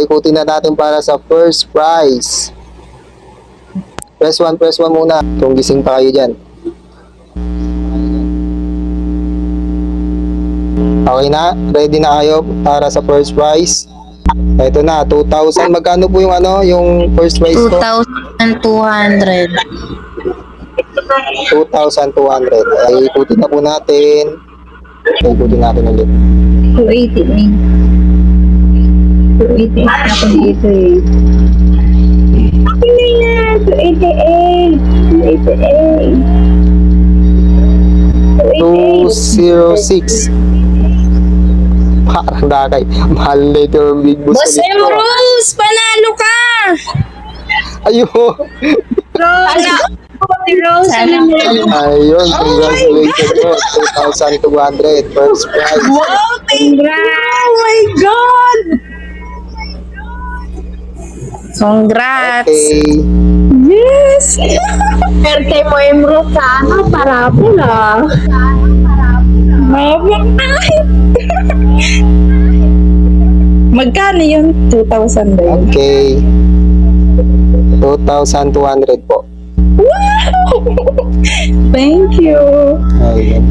Ikutin na natin para sa first prize. Press 1 muna. Kung gising pa kayo dyan. Okay na? Ready na kayo para sa first prize? Ito na, 2,000. Magkano po yung yung first prize ko? 2,200. 2,200. Ay, ikutin na po natin. Ikutin natin ulit. 288. 288 ako dito eh. Akin na yan! 288. 288. 206. Parang dakay. Mahal na ito yung big boss. Boss M. Rose! Panalo ka! Ayun. Rose! Rose! Ayun. Congratulations po. 2,200. First prize. Wow! Congrats! Oh my God! Congrats! Okay. Yes! Perte mo yung Rose sa parapol ah. Magkano yun? 2,000 ba yun? Okay. 2,200 po. Wow! Thank you! Ayun.